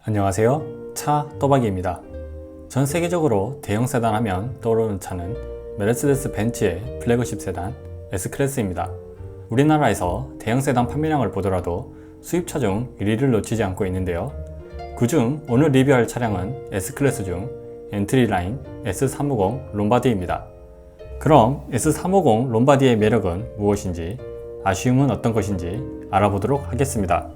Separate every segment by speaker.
Speaker 1: 안녕하세요. 차 또박이입니다. 전 세계적으로 대형 세단 하면 떠오르는 차는 메르세데스 벤츠의 플래그십 세단 S클래스입니다. 우리나라에서 대형 세단 판매량을 보더라도 수입차 중 1위를 놓치지 않고 있는데요. 그중 오늘 리뷰할 차량은 S클래스 중 엔트리 라인 S350 롬바디입니다. 그럼 S350 롬바디의 매력은 무엇인지, 아쉬움은 어떤 것인지 알아보도록 하겠습니다.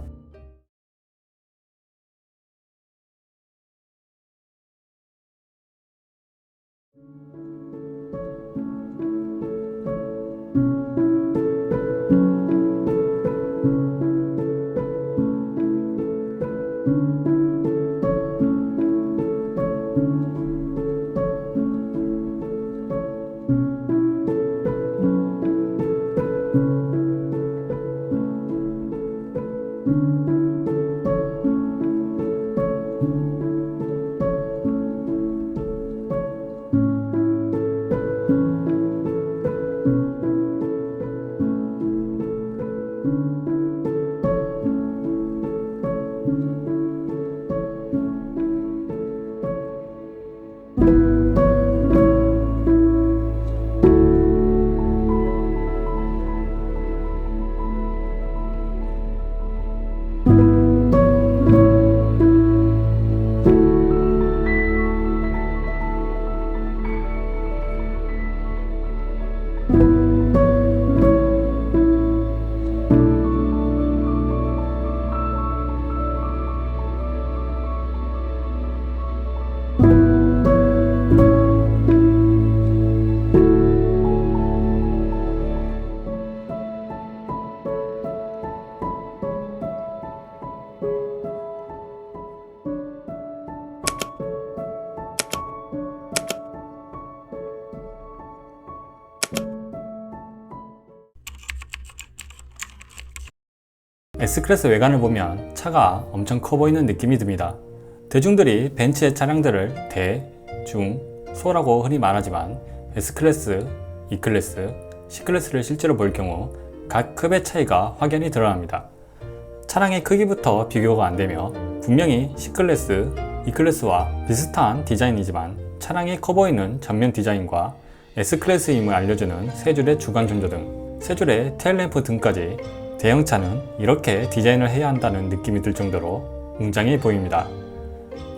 Speaker 1: S클래스 외관을 보면 차가 엄청 커 보이는 느낌이 듭니다. 대중들이 벤츠의 차량들을 대, 중, 소라고 흔히 말하지만 S클래스, E클래스, C클래스를 실제로 볼 경우 각 급의 차이가 확연히 드러납니다. 차량의 크기부터 비교가 안되며 분명히 C클래스, E클래스와 비슷한 디자인이지만 차량이 커 보이는 전면 디자인과 S클래스임을 알려주는 세 줄의 주간 전조 등, 세 줄의 테일램프 등까지 대형차는 이렇게 디자인을 해야 한다는 느낌이 들 정도로 웅장해 보입니다.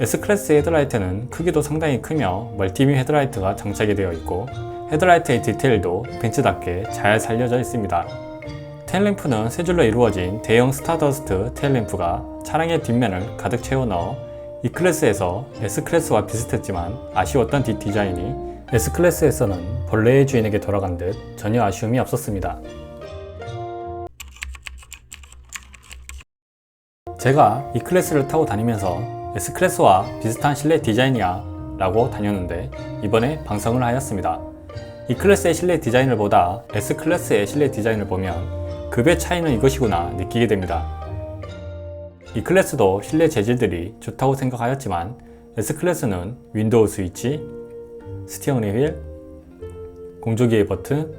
Speaker 1: S클래스 헤드라이트는 크기도 상당히 크며 멀티빔 헤드라이트가 장착이 되어 있고 헤드라이트의 디테일도 벤츠답게 잘 살려져 있습니다. 테일램프는 세 줄로 이루어진 대형 스타더스트 테일램프가 차량의 뒷면을 가득 채워 넣어 E클래스에서 S클래스와 비슷했지만 아쉬웠던 디자인이 S클래스에서는 본래의 주인에게 돌아간 듯 전혀 아쉬움이 없었습니다. 제가 E클래스를 타고 다니면서 S클래스와 비슷한 실내 디자인이야 라고 다녔는데 이번에 방송을 하였습니다. E클래스의 실내 디자인을 보다 S클래스의 실내 디자인을 보면 급의 차이는 이것이구나 느끼게 됩니다. E클래스도 실내 재질들이 좋다고 생각하였지만 S클래스는 윈도우 스위치, 스티어링 휠, 공조기의 버튼,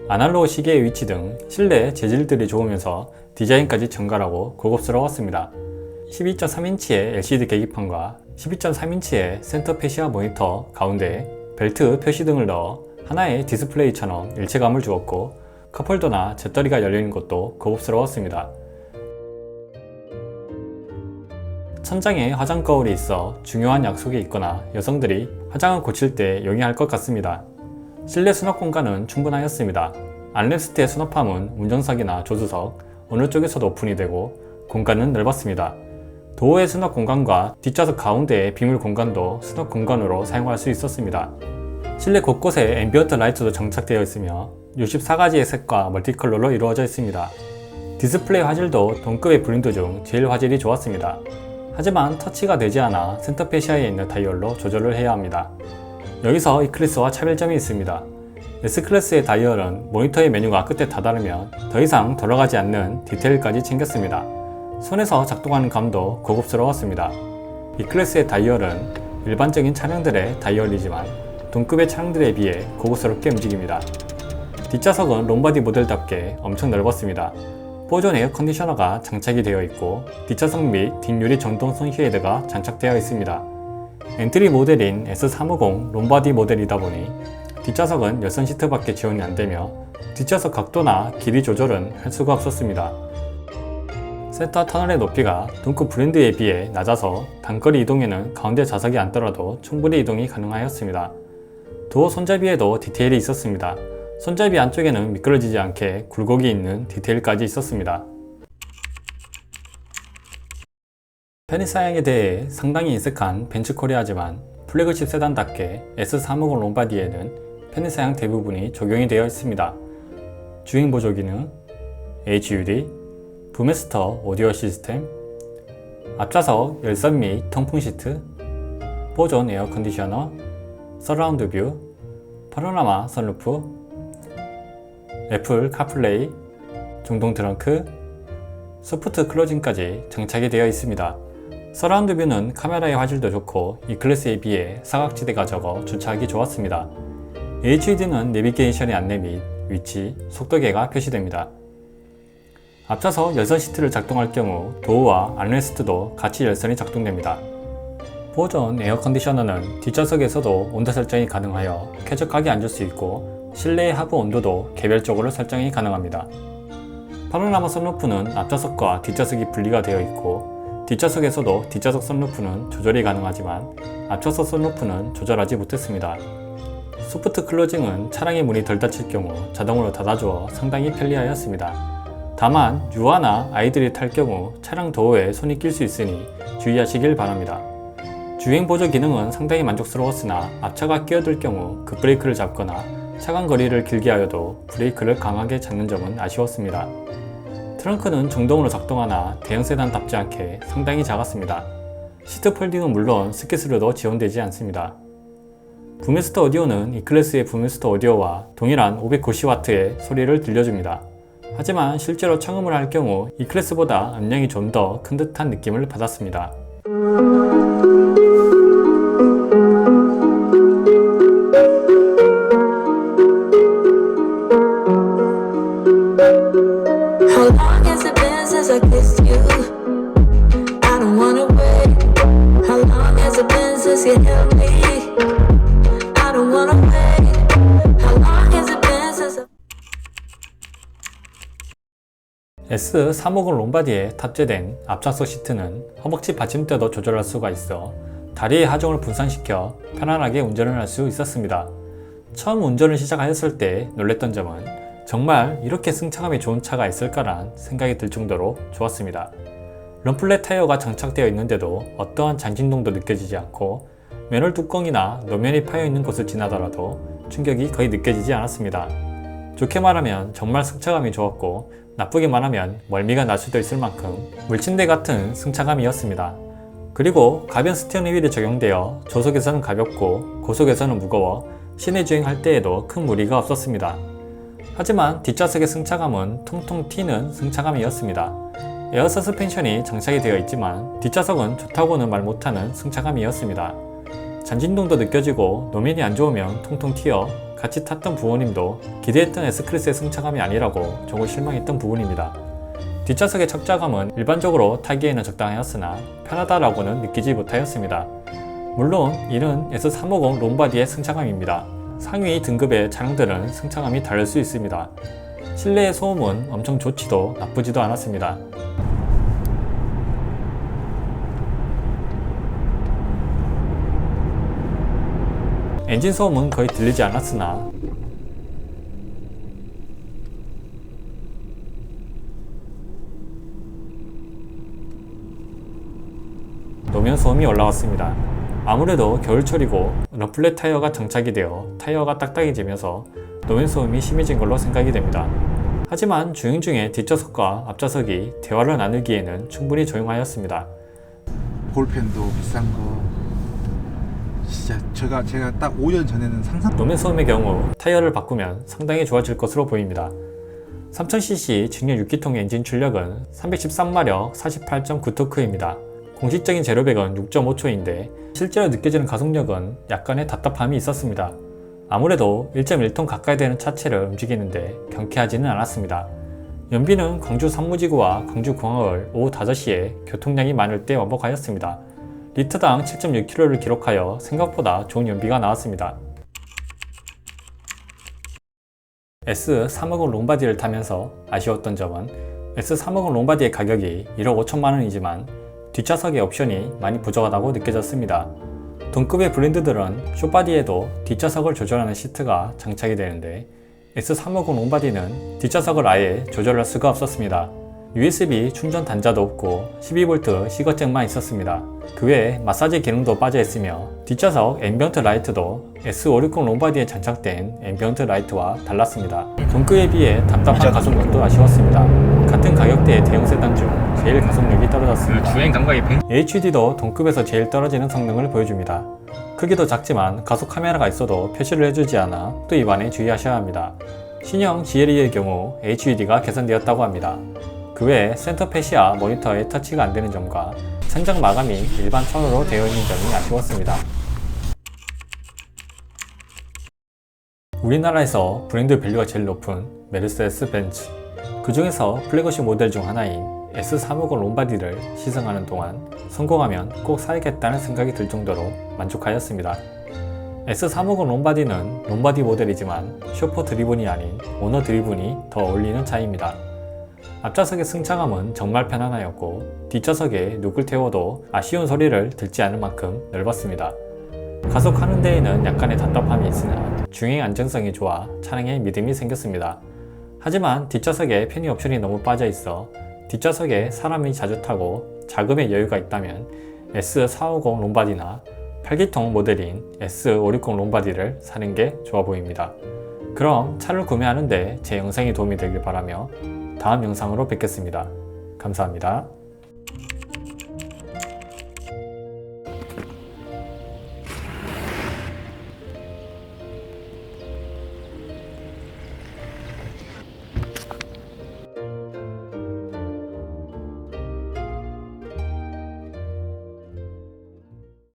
Speaker 1: 아날로그 시계의 위치 등 실내 재질들이 좋으면서 디자인까지 정갈하고 고급스러웠습니다. 12.3인치의 LCD 계기판과 12.3인치의 센터 패시아 모니터 가운데에 벨트 표시 등을 넣어 하나의 디스플레이처럼 일체감을 주었고 컵홀더나 잿더리가 열려있는 것도 고급스러웠습니다. 천장에 화장 거울이 있어 중요한 약속이 있거나 여성들이 화장을 고칠 때 용이할 것 같습니다. 실내 수납 공간은 충분하였습니다. 암레스트의 수납함은 운전석이나 조수석 어느 쪽에서도 오픈이 되고 공간은 넓었습니다. 도어의 수납 공간과 뒷좌석 가운데의 비물 공간도 수납 공간으로 사용할 수 있었습니다. 실내 곳곳에 앰비언트 라이트도 장착되어 있으며 64가지의 색과 멀티컬러로 이루어져 있습니다. 디스플레이 화질도 동급의 브랜드 중 제일 화질이 좋았습니다. 하지만 터치가 되지 않아 센터 패시아에 있는 다이얼로 조절을 해야 합니다. 여기서 E클래스와 차별점이 있습니다. S클래스의 다이얼은 모니터의 메뉴가 끝에 다다르면 더 이상 돌아가지 않는 디테일까지 챙겼습니다. 손에서 작동하는 감도 고급스러웠습니다. E클래스의 다이얼은 일반적인 차량들의 다이얼이지만 동급의 차량들에 비해 고급스럽게 움직입니다. 뒷좌석은 롬바디 모델답게 엄청 넓었습니다. 보존 에어 컨디셔너가 장착이 되어 있고 뒷좌석 및 뒷유리 전동성 쉐이드가 장착되어 있습니다. 엔트리 모델인 S350 롬바디 모델이다 보니 뒷좌석은 열선 시트밖에 지원이 안되며 뒷좌석 각도나 길이 조절은 할 수가 없었습니다. 센터 터널의 높이가 둥크 브랜드에 비해 낮아서 단거리 이동에는 가운데 좌석이 앉더라도 충분히 이동이 가능하였습니다. 도어 손잡이에도 디테일이 있었습니다. 손잡이 안쪽에는 미끄러지지 않게 굴곡이 있는 디테일까지 있었습니다. 편의 사양에 대해 상당히 인색한 벤츠코리아지만 플래그십 세단답게 S350 롬바디에는 편의 사양 대부분이 적용이 되어 있습니다. 주행 보조 기능, HUD, 부메스터 오디오 시스템, 앞좌석 열선 및 통풍 시트, 보존 에어 컨디셔너, 서라운드 뷰, 파노라마 선루프, 애플 카플레이, 중동 트렁크, 소프트 클로징까지 장착이 되어 있습니다. 서라운드 뷰는 카메라의 화질도 좋고 E클래스에 비해 사각지대가 적어 주차하기 좋았습니다. HUD는 내비게이션의 안내 및 위치, 속도계가 표시됩니다. 앞좌석 열선 시트를 작동할 경우 도어와 암레스트도 같이 열선이 작동됩니다. 보존 에어 컨디셔너는 뒷좌석에서도 온도 설정이 가능하여 쾌적하게 앉을 수 있고 실내의 하부 온도도 개별적으로 설정이 가능합니다. 파노라마 선루프는 앞좌석과 뒷좌석이 분리가 되어 있고 뒷좌석에서도 뒷좌석 선루프는 조절이 가능하지만 앞좌석 선루프는 조절하지 못했습니다. 소프트 클로징은 차량의 문이 덜 닫힐 경우 자동으로 닫아주어 상당히 편리하였습니다. 다만 유아나 아이들이 탈 경우 차량 도어에 손이 낄 수 있으니 주의하시길 바랍니다. 주행 보조 기능은 상당히 만족스러웠으나 앞차가 끼어들 경우 급브레이크를 잡거나 차간 거리를 길게 하여도 브레이크를 강하게 잡는 점은 아쉬웠습니다. 트렁크는 정동으로 작동하나 대형 세단답지 않게 상당히 작았습니다. 시트 폴딩은 물론 스키스루도 지원되지 않습니다. 부메스터 오디오는 E클래스의 부메스터 오디오와 동일한 590W의 소리를 들려줍니다. 하지만 실제로 청음을 할 경우 E클래스보다 음량이 좀 더 큰 듯한 느낌을 받았습니다. S350 롬바디에 탑재된 앞좌석 시트는 허벅지 받침대도 조절할 수가 있어 다리의 하중을 분산시켜 편안하게 운전을 할 수 있었습니다. 처음 운전을 시작하였을 때 놀랬던 점은 정말 이렇게 승차감이 좋은 차가 있을까란 생각이 들 정도로 좋았습니다. 럼플렛 타이어가 장착되어 있는데도 어떠한 잔진동도 느껴지지 않고 맨홀 뚜껑이나 노면이 파여 있는 곳을 지나더라도 충격이 거의 느껴지지 않았습니다. 좋게 말하면 정말 승차감이 좋았고 나쁘게 말하면 멀미가 날 수도 있을 만큼 물침대 같은 승차감이었습니다. 그리고 가변 스티어링 휠이 적용되어 저속에서는 가볍고 고속에서는 무거워 시내 주행할 때에도 큰 무리가 없었습니다. 하지만 뒷좌석의 승차감은 통통 튀는 승차감이었습니다. 에어 서스펜션이 장착이 되어 있지만 뒷좌석은 좋다고는 말 못하는 승차감이었습니다. 잔진동도 느껴지고 노면이 안 좋으면 통통 튀어 같이 탔던 부모님도 기대했던 S클래스의 승차감이 아니라고 조금 실망했던 부분입니다. 뒷좌석의 착좌감은 일반적으로 타기에는 적당하였으나 편하다라고는 느끼지 못하였습니다. 물론 이는 S350 롬바디의 승차감입니다. 상위 등급의 차량들은 승차감이 다를 수 있습니다. 실내의 소음은 엄청 좋지도 나쁘지도 않았습니다. 엔진 소음은 거의 들리지 않았으나 노면 소음이 올라왔습니다. 아무래도 겨울철이고 럼플렛 타이어가 장착이 되어 타이어가 딱딱해지면서 노면 소음이 심해진 걸로 생각이 됩니다. 하지만 주행 중에 뒷좌석과 앞좌석이 대화를 나누기에는 충분히 조용하였습니다.
Speaker 2: 볼펜도 비싼 거 진짜 제가 딱 5년 전에는 상상.
Speaker 1: 노면 소음의 경우 타이어를 바꾸면 상당히 좋아질 것으로 보입니다. 3000cc 직렬 6기통 엔진 출력은 313마력 48.9토크입니다. 공식적인 제로백은 6.5초인데 실제로 느껴지는 가속력은 약간의 답답함이 있었습니다. 아무래도 1.1톤 가까이 되는 차체를 움직이는데 경쾌하지는 않았습니다. 연비는 광주 산무지구와 광주공항을 오후 5시에 교통량이 많을 때 왕복하였습니다. 리터당 7.6km를 기록하여 생각보다 좋은 연비가 나왔습니다. S350 롬바디를 타면서 아쉬웠던 점은 S350 롬바디의 가격이 1억 5천만원이지만 뒷좌석의 옵션이 많이 부족하다고 느껴졌습니다. 동급의 브랜드들은 숏바디에도 뒷좌석을 조절하는 시트가 장착이 되는데 S350 롱바디는 뒷좌석을 아예 조절할 수가 없었습니다. USB 충전 단자도 없고 12V 시거잭만 있었습니다. 그 외에 마사지 기능도 빠져 있으며 뒷좌석 앰비언트 라이트도 S560 롱바디에 장착된 앰비언트 라이트와 달랐습니다. 동급에 비해 답답한 가속력도 아쉬웠습니다. 같은 가격대의 대형 세단 중 제일 가속력이 떨어졌습니다.
Speaker 3: 주행 감각이
Speaker 1: HUD도 동급에서 제일 떨어지는 성능을 보여줍니다. 크기도 작지만 가속 카메라가 있어도 표시를 해주지 않아 또 입안에 주의하셔야 합니다. 신형 GLE의 경우 HUD가 개선되었다고 합니다. 그 외에 센터 패시아 모니터에 터치가 안되는 점과 천장 마감이 일반 천으로 되어 있는 점이 아쉬웠습니다. 우리나라에서 브랜드 밸류가 제일 높은 메르세데스 벤츠, 그 중에서 플래그십 모델 중 하나인 S350 롬바디를 시승하는 동안 성공하면 꼭 사야겠다는 생각이 들 정도로 만족하였습니다. S350 롬바디는 롬바디 모델이지만 쇼퍼 드리븐이 아닌 오너 드리븐이 더 어울리는 차입니다. 앞좌석의 승차감은 정말 편안하였고 뒷좌석에 누굴 태워도 아쉬운 소리를 듣지 않을 만큼 넓었습니다. 가속하는 데에는 약간의 답답함이 있으나 주행 안정성이 좋아 차량에 믿음이 생겼습니다. 하지만 뒷좌석에 편의 옵션이 너무 빠져 있어 뒷좌석에 사람이 자주 타고 자금의 여유가 있다면 S450 롬바디나 8기통 모델인 S560 롬바디를 사는 게 좋아 보입니다. 그럼 차를 구매하는데 제 영상이 도움이 되길 바라며 다음 영상으로 뵙겠습니다. 감사합니다.